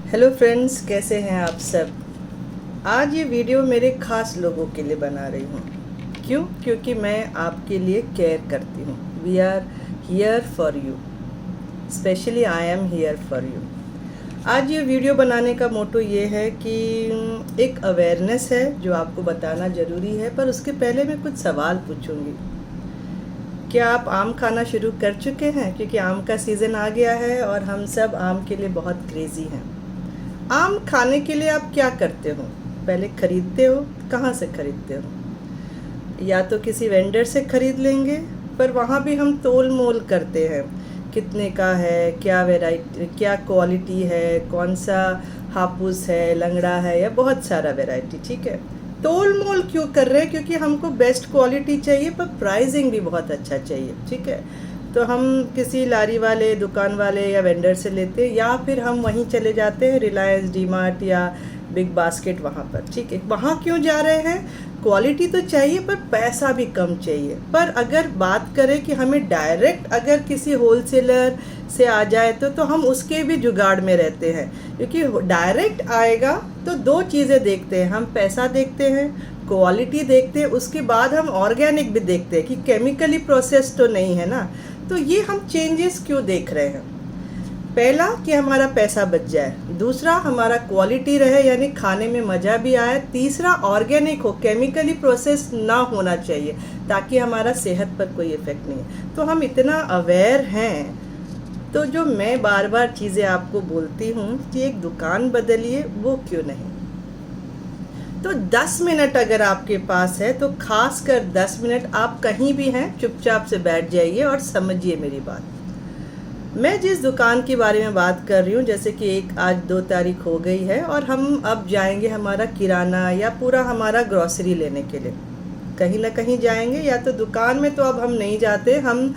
Hello friends, कैसे हैं आप सब। आज ये वीडियो मेरे ख़ास लोगों के लिए बना रही हूँ। क्यों? क्योंकि मैं आपके लिए केयर करती हूँ। We are here for you, specially I am here for you. आज ये वीडियो बनाने का मोटो ये है कि एक अवेयरनेस है जो आपको बताना ज़रूरी है, पर उसके पहले मैं कुछ सवाल पूछूंगी। क्या आप आम खाना शुरू कर चुके हैं? क्योंकि आम का सीज़न आ गया है और हम सब आम के लिए बहुत क्रेज़ी हैं। आम खाने के लिए आप क्या करते हो? पहले खरीदते हो? कहाँ से खरीदते हो? या तो किसी वेंडर से खरीद लेंगे, पर वहाँ भी हम तोल मोल करते हैं, कितने का है, क्या वैरायटी, क्या क्वालिटी है, कौन सा हापुस है, लंगड़ा है, या बहुत सारा वैरायटी। ठीक है, तोल मोल क्यों कर रहे हैं? क्योंकि हमको बेस्ट क्वालिटी चाहिए, पर प्राइसिंग भी बहुत अच्छा चाहिए। ठीक है, तो हम किसी लारी वाले, दुकान वाले या वेंडर से लेते हैं, या फिर हम वहीं चले जाते हैं, रिलायंस, डी मार्ट या बिग बास्केट वहाँ पर। ठीक है, वहाँ क्यों जा रहे हैं? क्वालिटी तो चाहिए पर पैसा भी कम चाहिए। पर अगर बात करें कि हमें डायरेक्ट अगर किसी होलसेलर से आ जाए तो हम उसके भी जुगाड़ में रहते हैं। क्योंकि डायरेक्ट आएगा तो दो चीज़ें देखते हैं, हम पैसा देखते हैं, क्वालिटी देखते हैं, उसके बाद हम ऑर्गेनिक भी देखते हैं कि केमिकली प्रोसेस तो नहीं है ना। तो ये हम चेंजेस क्यों देख रहे हैं? पहला कि हमारा पैसा बच जाए, दूसरा हमारा क्वालिटी रहे यानी खाने में मज़ा भी आए, तीसरा ऑर्गेनिक हो, केमिकली प्रोसेस ना होना चाहिए ताकि हमारा सेहत पर कोई इफ़ेक्ट नहीं है। तो हम इतना अवेयर हैं, तो जो मैं बार बार चीज़ें आपको बोलती हूँ कि एक दुकान बदलिए, वो क्यों नहीं। तो 10 मिनट अगर आपके पास है तो खास कर 10 मिनट आप कहीं भी हैं, चुपचाप से बैठ जाइए और समझिए मेरी बात। मैं जिस दुकान के बारे में बात कर रही हूँ, जैसे कि आज 2 तारीख हो गई है और हम अब जाएंगे हमारा किराना या पूरा हमारा ग्रॉसरी लेने के लिए कहीं ना कहीं जाएंगे, या तो दुकान में तो अब हम नहीं जाते, हम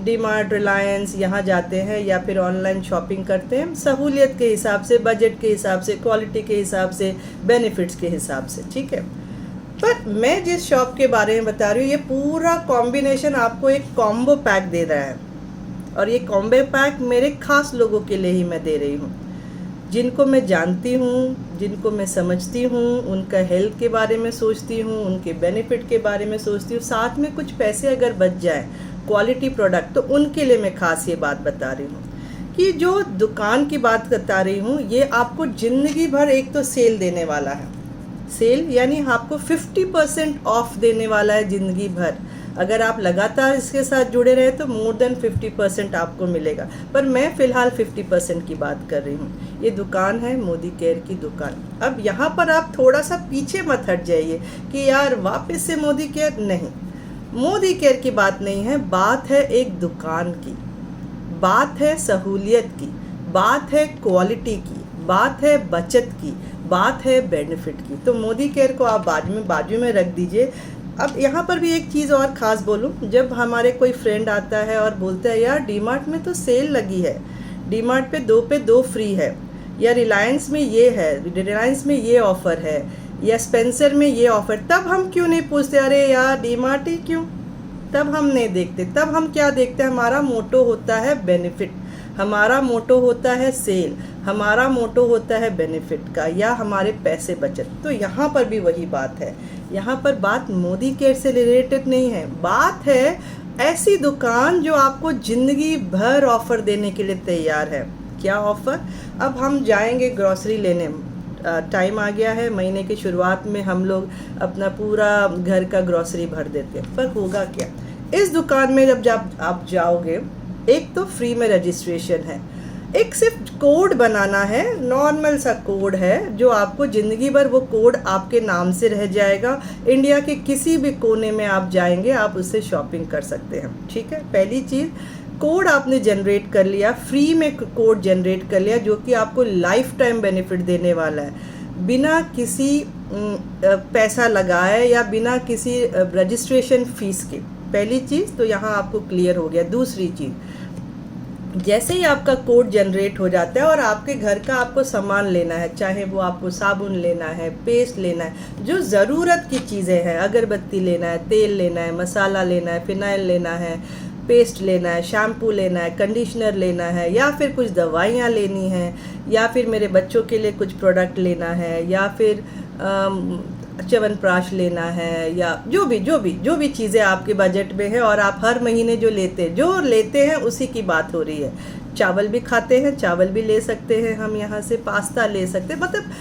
डी मार्ट, रिलायंस यहाँ जाते हैं, या फिर ऑनलाइन शॉपिंग करते हैं, सहूलियत के हिसाब से, बजट के हिसाब से, क्वालिटी के हिसाब से, बेनिफिट्स के हिसाब से। ठीक है, पर मैं जिस शॉप के बारे में बता रही हूँ, ये पूरा कॉम्बिनेशन आपको एक कॉम्बो पैक दे रहा है, और ये कॉम्बो पैक मेरे खास लोगों के लिए ही मैं दे रही हूँ, जिनको मैं जानती हूँ, जिनको मैं समझती हूँ, उनका हेल्थ के बारे में सोचती हूँ, उनके बेनिफिट के बारे में सोचती हूँ, साथ में कुछ पैसे अगर बच जाए क्वालिटी प्रोडक्ट, तो उनके लिए मैं खास ये बात बता रही हूँ कि जो दुकान की बात बता रही हूँ, ये आपको ज़िंदगी भर एक तो सेल देने वाला है। सेल यानी आपको 50% ऑफ देने वाला है ज़िंदगी भर। अगर आप लगातार इसके साथ जुड़े रहे तो मोर देन 50% आपको मिलेगा, पर मैं फ़िलहाल 50% की बात कर रही हूँ। ये दुकान है मोदी केयर की दुकान। अब यहाँ पर आप थोड़ा सा पीछे मत हट जाइए कि यार वापस से मोदी केयर। नहीं, मोदी केयर की बात नहीं है, बात है एक दुकान की, बात है सहूलियत की, बात है क्वालिटी की, बात है बचत की, बात है बेनिफिट की। तो मोदी केयर को आप बाजू में रख दीजिए। अब यहाँ पर भी एक चीज़ और ख़ास बोलूँ, जब हमारे कोई फ्रेंड आता है और बोलता है यार डी मार्ट में तो सेल लगी है, डी मार्ट पे 2 फ्री है, या रिलायंस में ये है, रिलायंस में ये ऑफ़र है, या स्पेंसर में ये ऑफ़र, तब हम क्यों नहीं पूछते अरे यार डी मार्ट ही क्यों? तब हम नहीं देखते। तब हम क्या देखते हैं? हमारा मोटो होता है बेनिफिट, हमारा मोटो होता है सेल, हमारा मोटो होता है बेनिफिट का, या हमारे पैसे बचत। तो यहाँ पर भी वही बात है। यहाँ पर बात मोदी केयर से रिलेटेड नहीं है, बात है ऐसी दुकान जो आपको ज़िंदगी भर ऑफ़र देने के लिए तैयार है। क्या ऑफ़र? अब हम जाएंगे ग्रॉसरी लेने, टाइम आ गया है, महीने की शुरुआत में हम लोग अपना पूरा घर का ग्रॉसरी भर देते हैं, पर होगा क्या? इस दुकान में जब आप जाओगे, एक तो फ्री में रजिस्ट्रेशन है, एक सिर्फ कोड बनाना है, नॉर्मल सा कोड है जो आपको ज़िंदगी भर वो कोड आपके नाम से रह जाएगा। इंडिया के किसी भी कोने में आप जाएंगे, आप उससे शॉपिंग कर सकते हैं। ठीक है, पहली चीज़, कोड आपने जनरेट कर लिया, फ्री में कोड जनरेट कर लिया, जो कि आपको लाइफ टाइम बेनिफिट देने वाला है, बिना किसी पैसा लगाए या बिना किसी रजिस्ट्रेशन फ़ीस के। पहली चीज़ तो यहाँ आपको क्लियर हो गया। दूसरी चीज़, जैसे ही आपका कोड जनरेट हो जाता है और आपके घर का आपको सामान लेना है, चाहे वो आपको साबुन लेना है, पेस्ट लेना है, जो ज़रूरत की चीज़ें हैं, अगरबत्ती लेना है, तेल लेना है, मसाला लेना है, फिनाइल लेना है, पेस्ट लेना है, शैम्पू लेना है, कंडीशनर लेना है, या फिर कुछ दवाइयाँ लेनी हैं, या फिर मेरे बच्चों के लिए कुछ प्रोडक्ट लेना है, या फिर च्यवनप्राश लेना है, या जो भी चीज़ें आपके बजट में है और आप हर महीने जो लेते हैं उसी की बात हो रही है। चावल भी खाते हैं, चावल भी ले सकते हैं हम यहाँ से, पास्ता ले सकते हैं, मतलब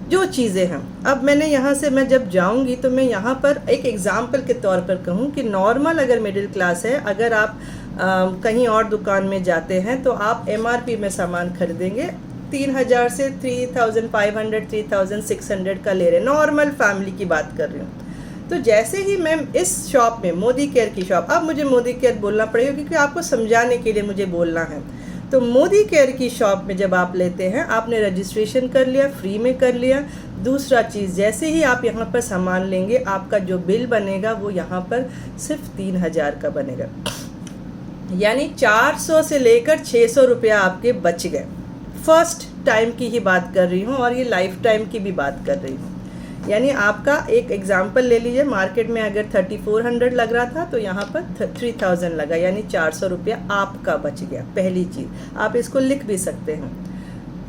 जो चीज़ें हैं। अब मैंने यहाँ से मैं जब जाऊँगी तो मैं यहाँ पर एक एग्ज़ाम्पल के तौर पर कहूँ कि नॉर्मल अगर मिडिल क्लास है, अगर आप कहीं और दुकान में जाते हैं तो आप MRP में सामान खरीदेंगे 3000 से 3500 3600 का ले रहे हैं, नॉर्मल फैमिली की बात कर रही हूँ। तो जैसे ही मैं इस शॉप में, मोदी केयर की शॉप, अब मुझे मोदी केयर बोलना पड़ेगा क्योंकि आपको समझाने के लिए मुझे बोलना है। तो मोदी केयर की शॉप में जब आप लेते हैं, आपने रजिस्ट्रेशन कर लिया, फ्री में कर लिया। दूसरा चीज़, जैसे ही आप यहाँ पर सामान लेंगे, आपका जो बिल बनेगा वो यहाँ पर सिर्फ 3000 का बनेगा, यानी 400 से लेकर 600 रुपया आपके बच गए। फर्स्ट टाइम की ही बात कर रही हूँ और ये लाइफ टाइम की भी बात कर रही हूँ। यानी आपका एक एग्जाम्पल ले लीजिए, मार्केट में अगर 3400 लग रहा था तो यहाँ पर 3000 लगा, यानी 400 रुपया आपका बच गया। पहली चीज़, आप इसको लिख भी सकते हैं।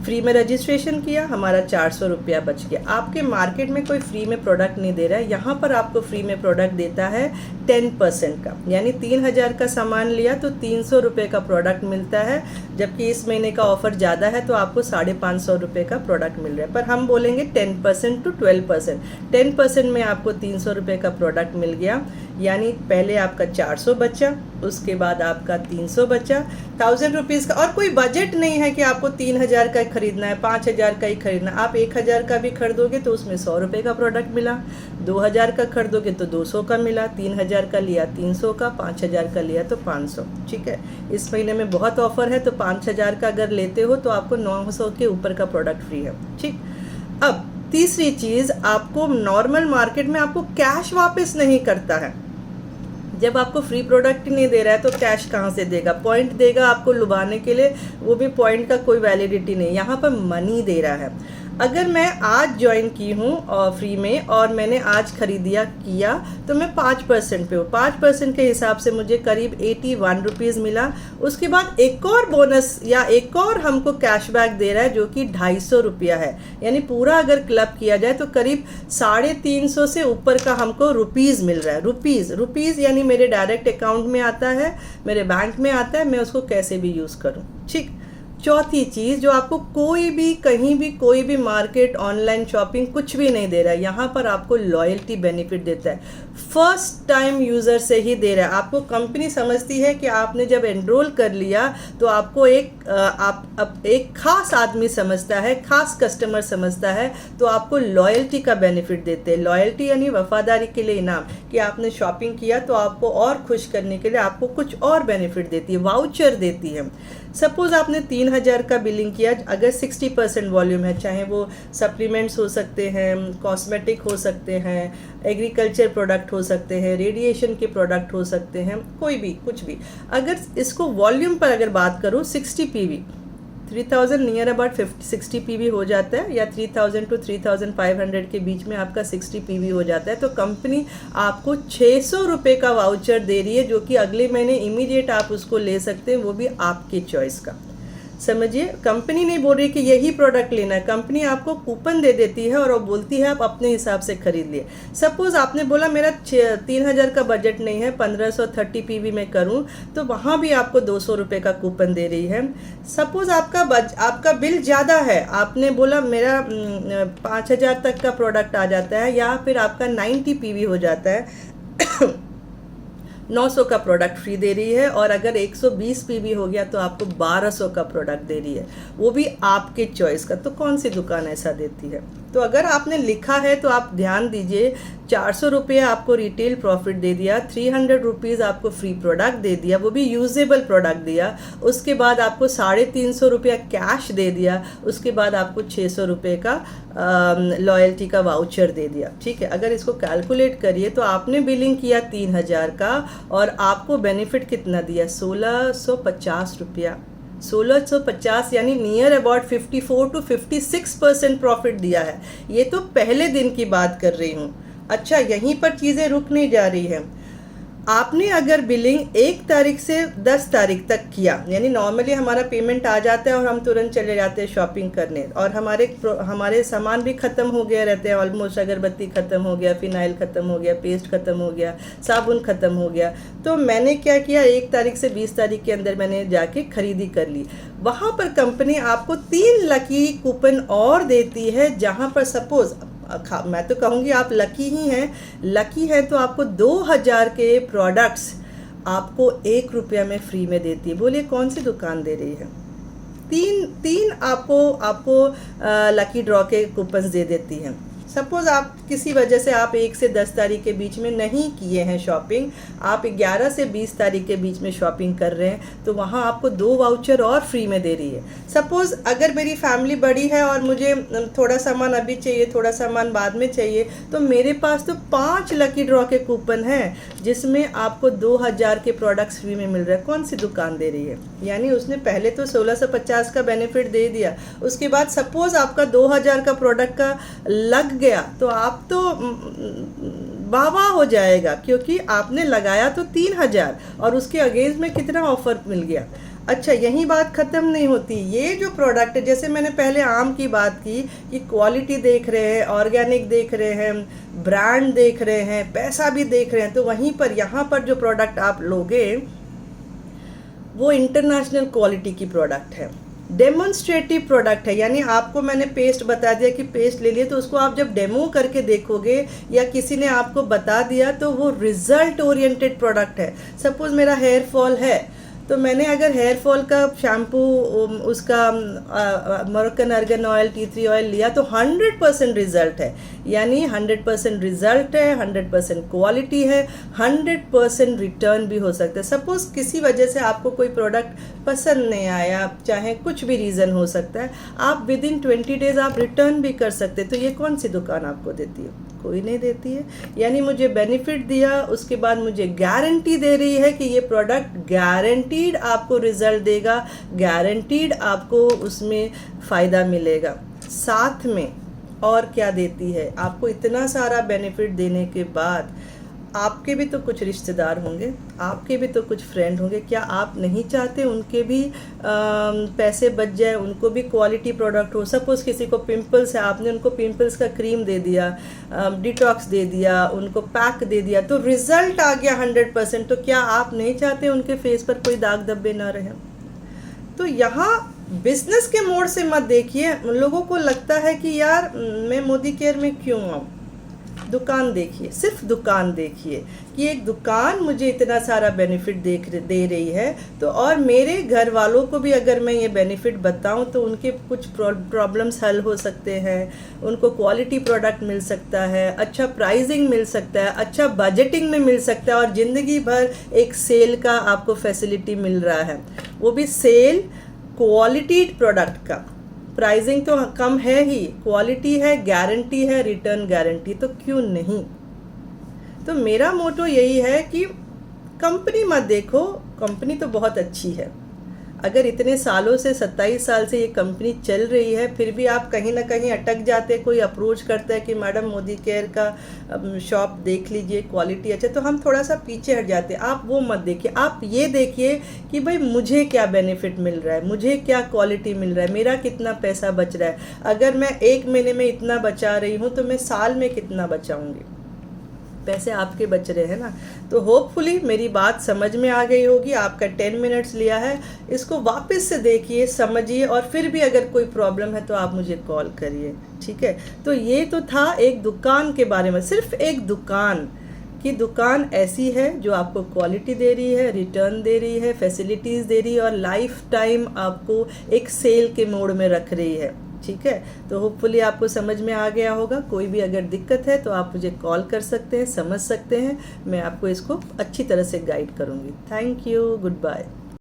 फ्री में रजिस्ट्रेशन किया, हमारा 400 रुपया बच गया। आपके मार्केट में कोई फ्री में प्रोडक्ट नहीं दे रहा है, यहाँ पर आपको फ्री में प्रोडक्ट देता है 10% का, यानी 3000 का सामान लिया तो 300 रुपये का प्रोडक्ट मिलता है, जबकि इस महीने का ऑफर ज़्यादा है तो आपको 550 रुपये का प्रोडक्ट मिल रहा है। पर हम बोलेंगे 10% to 12%। 10% में आपको 300 रुपये का प्रोडक्ट मिल गया, यानी पहले आपका 400 बचा, उसके बाद आपका 300 बचा, 1000 रुपीज़ का। और कोई बजट नहीं है कि आपको 3000 का खरीदना है, 5000 का ही खरीदना। आप 1000 का भी खरीदोगे तो उसमें 100 रुपये का प्रोडक्ट मिला, 2000 का खरीदोगे तो 200 का मिला, 3000 का लिया 300 का, 5000 का लिया तो 500। ठीक है, इस महीने में बहुत ऑफर है तो 5000 का अगर लेते हो तो आपको 900 के ऊपर का प्रोडक्ट फ्री है। ठीक, अब तीसरी चीज़, आपको नॉर्मल मार्केट में आपको कैश वापस नहीं करता है। जब आपको फ्री प्रोडक्ट नहीं दे रहा है तो कैश कहाँ से देगा? पॉइंट देगा आपको लुभाने के लिए, वो भी पॉइंट का कोई वैलिडिटी नहीं। यहाँ पर मनी दे रहा है। अगर मैं आज ज्वाइन की हूँ और फ्री में और मैंने आज खरीदिया किया तो मैं 5% पे हूँ। 5% के हिसाब से मुझे करीब 81 रुपीज़ मिला। उसके बाद एक और बोनस या एक और हमको कैशबैक दे रहा है जो कि 250 रुपया है, यानी पूरा अगर क्लब किया जाए तो करीब 350 से ऊपर का हमको रुपीज़ मिल रहा है। रुपीज़ यानी मेरे डायरेक्ट अकाउंट में आता है, मेरे बैंक में आता है, मैं उसको कैसे भी यूज़ करूँ। ठीक, चौथी चीज़, जो आपको कोई भी कहीं भी कोई भी मार्केट, ऑनलाइन शॉपिंग कुछ भी नहीं दे रहा है, यहाँ पर आपको लॉयल्टी बेनिफिट देता है। फर्स्ट टाइम यूज़र से ही दे रहा है। आपको कंपनी समझती है कि आपने जब एनरोल कर लिया तो आपको एक खास आदमी समझता है, खास कस्टमर समझता है, तो आपको लॉयल्टी का बेनिफिट देते हैं। लॉयल्टी यानी वफादारी के लिए इनाम, कि आपने शॉपिंग किया तो आपको और खुश करने के लिए आपको कुछ और बेनिफिट देती है, वाउचर देती है। सपोज आपने 3000 का बिलिंग किया, अगर 60% वॉल्यूम है, चाहे वो सप्लीमेंट्स हो सकते हैं, कॉस्मेटिक हो सकते हैं, एग्रीकल्चर प्रोडक्ट हो सकते हैं, रेडिएशन के प्रोडक्ट हो सकते हैं, कोई भी कुछ भी। अगर इसको वॉल्यूम पर अगर बात करूँ, 60 PV, 3000 नियर अबाउट 60 PV हो जाता है, या 3000 to 3500 के बीच में आपका 60 PV हो जाता है, तो कंपनी आपको 600 रुपये का वाउचर दे रही है, जो कि अगले महीने इमीडिएट आप उसको ले सकते हैं, वो भी आपके चॉइस का। समझिए, कंपनी नहीं बोल रही कि यही प्रोडक्ट लेना है, कंपनी आपको कूपन दे देती है और वो बोलती है आप अपने हिसाब से खरीद लिए। सपोज आपने बोला मेरा 3000 का बजट नहीं है, 1530 PV में करूं, तो वहाँ भी आपको 200 रुपये का कूपन दे रही है। सपोज आपका बिल ज़्यादा है, आपने बोला मेरा 5000 तक का प्रोडक्ट आ जाता है, या फिर आपका 90 PV हो जाता है 900 का प्रोडक्ट फ्री दे रही है, और अगर 120 PV हो गया तो आपको 1200 का प्रोडक्ट दे रही है, वो भी आपके चॉइस का। तो कौन सी दुकान ऐसा देती है? तो अगर आपने लिखा है तो आप ध्यान दीजिए, 400 रुपये आपको रिटेल प्रॉफिट दे दिया, 300 रुपीज़ आपको फ्री प्रोडक्ट दे दिया, वो भी यूजेबल प्रोडक्ट दिया, उसके बाद आपको 350 रुपया कैश दे दिया, उसके बाद आपको 600 रुपये का लॉयल्टी का वाउचर दे दिया। ठीक है, अगर इसको कैलकुलेट करिए तो आपने बिलिंग किया 3000 का और आपको बेनिफिट कितना दिया? 1650 रुपया। 1650 यानी नियर अबाउट 54 to 56% प्रॉफिट दिया है। ये तो पहले दिन की बात कर रही हूँ। अच्छा, यहीं पर चीज़ें रुक नहीं जा रही हैं। आपने अगर बिलिंग 1 तारीख से 10 तारीख तक किया, यानी नॉर्मली हमारा पेमेंट आ जाता है और हम तुरंत चले जाते हैं शॉपिंग करने, और हमारे सामान भी ख़त्म हो गया रहते हैं ऑलमोस्ट, अगरबत्ती ख़त्म हो गया, फिनाइल ख़त्म हो गया, पेस्ट ख़त्म हो गया, साबुन ख़त्म हो गया, तो मैंने क्या किया, 1 तारीख से 20 तारीख के अंदर मैंने जाके खरीदी कर ली। वहाँ पर कंपनी आपको 3 लकी कूपन और देती है, जहाँ पर सपोज़ मैं तो कहूँगी आप लकी ही हैं, लकी है तो आपको 2000 के प्रोडक्ट्स आपको 1 रुपया में फ्री में देती है। बोलिए कौन सी दुकान दे रही है? तीन आपको लकी ड्रॉ के कूपन्स दे देती हैं। सपोज़ आप किसी वजह से आप 1 से 10 तारीख के बीच में नहीं किए हैं शॉपिंग, आप 11 से 20 तारीख के बीच में शॉपिंग कर रहे हैं, तो वहाँ आपको 2 वाउचर और फ्री में दे रही है। सपोज़ अगर मेरी फैमिली बड़ी है और मुझे थोड़ा सामान अभी चाहिए, थोड़ा सामान बाद में चाहिए, तो मेरे पास तो 5 लकी ड्रॉ के कूपन हैं, जिसमें आपको 2000 के प्रोडक्ट्स फ्री में मिल रहे हैं। कौन सी दुकान दे रही है? यानी उसने पहले तो 1650 का बेनिफिट दे दिया, उसके बाद सपोज़ आपका 2000 का प्रोडक्ट का लग गया, तो आप तो वाह हो जाएगा, क्योंकि आपने लगाया तो 3000 और उसके अगेंस्ट में कितना ऑफर मिल गया। अच्छा, यही बात ख़त्म नहीं होती, ये जो प्रोडक्ट है, जैसे मैंने पहले आम की बात की कि क्वालिटी देख रहे हैं, ऑर्गेनिक देख रहे हैं, ब्रांड देख रहे हैं, पैसा भी देख रहे हैं, तो वहीं पर यहाँ पर जो प्रोडक्ट आप लोगे वो इंटरनेशनल क्वालिटी की प्रोडक्ट है, डेमोन्स्ट्रेटिव प्रोडक्ट है। यानी आपको मैंने पेस्ट बता दिया कि पेस्ट ले लिए, तो उसको आप जब डेमो करके देखोगे या किसी ने आपको बता दिया, तो वो रिजल्ट ओरिएंटेड प्रोडक्ट है। सपोज़ मेरा हेयर फॉल है, तो मैंने अगर हेयर फॉल का शैम्पू, उसका Moroccan organ oil, tea tree oil लिया, तो 100% रिजल्ट है। यानी 100% रिजल्ट है, 100% क्वालिटी है, 100% रिटर्न भी हो सकता है। सपोज़ किसी वजह से आपको कोई प्रोडक्ट पसंद नहीं आया, चाहे कुछ भी रीज़न हो सकता है, आप विदिन 20 डेज़ आप रिटर्न भी कर सकते हैं। तो ये कौन सी दुकान आपको देती है? कोई नहीं देती है। यानी मुझे बेनिफिट दिया, उसके बाद मुझे गारंटी दे रही है कि ये प्रोडक्ट गारंटीड आपको रिजल्ट देगा, गारंटीड आपको उसमें फ़ायदा मिलेगा। साथ में और क्या देती है? आपको इतना सारा बेनिफिट देने के बाद आपके भी तो कुछ रिश्तेदार होंगे, आपके भी तो कुछ फ्रेंड होंगे, क्या आप नहीं चाहते उनके भी पैसे बच जाए, उनको भी क्वालिटी प्रोडक्ट हो? सपोज़ किसी को पिंपल्स है, आपने उनको पिंपल्स का क्रीम दे दिया, डिटॉक्स दे दिया, उनको पैक दे दिया, तो रिज़ल्ट आ गया 100%, तो क्या आप नहीं चाहते उनके फेस पर कोई दाग धब्बे ना रहे? तो यहाँ बिजनेस के मोड से मत देखिए। लोगों को लगता है कि यार मैं मोदी केयर में क्यों आऊँ। दुकान देखिए, सिर्फ दुकान देखिए कि एक दुकान मुझे इतना सारा बेनिफिट दे रही है, तो और मेरे घर वालों को भी अगर मैं ये बेनिफिट बताऊं तो उनके कुछ प्रॉब्लम्स हल हो सकते हैं, उनको क्वालिटी प्रोडक्ट मिल सकता है, अच्छा प्राइसिंग मिल सकता है, अच्छा बजटिंग में मिल सकता है, और ज़िंदगी भर एक सेल का आपको फैसिलिटी मिल रहा है, वो भी सेल क्वालिटी प्रोडक्ट का। प्राइसिंग तो कम है ही, क्वालिटी है, गारंटी है, रिटर्न गारंटी, तो क्यों नहीं। तो मेरा मोटो यही है कि कंपनी मत देखो, कंपनी तो बहुत अच्छी है। अगर इतने सालों से 27 साल से ये कंपनी चल रही है, फिर भी आप कहीं ना कहीं अटक जाते, कोई अप्रोच करता है कि मैडम मोदी केयर का शॉप देख लीजिए, क्वालिटी अच्छा, तो हम थोड़ा सा पीछे हट जाते हैं। आप वो मत देखिए, आप ये देखिए कि भाई मुझे क्या बेनिफिट मिल रहा है, मुझे क्या क्वालिटी मिल रहा है, मेरा कितना पैसा बच रहा है। अगर मैं 1 महीने में इतना बचा रही हूँ, तो मैं साल में कितना बचाऊँगी? पैसे आपके बच रहे हैं ना। तो होपफुली मेरी बात समझ में आ गई होगी। आपका 10 मिनट्स लिया है, इसको वापस से देखिए, समझिए, और फिर भी अगर कोई प्रॉब्लम है तो आप मुझे कॉल करिए, ठीक है। तो ये तो था एक दुकान के बारे में, सिर्फ एक दुकान कि दुकान ऐसी है जो आपको क्वालिटी दे रही है, रिटर्न दे रही है, फैसिलिटीज़ दे रही है, और लाइफ टाइम आपको एक सेल के मोड में रख रही है, ठीक है। तो होपफुली आपको समझ में आ गया होगा। कोई भी अगर दिक्कत है तो आप मुझे कॉल कर सकते हैं, समझ सकते हैं, मैं आपको इसको अच्छी तरह से गाइड करूँगी। Thank you, good bye.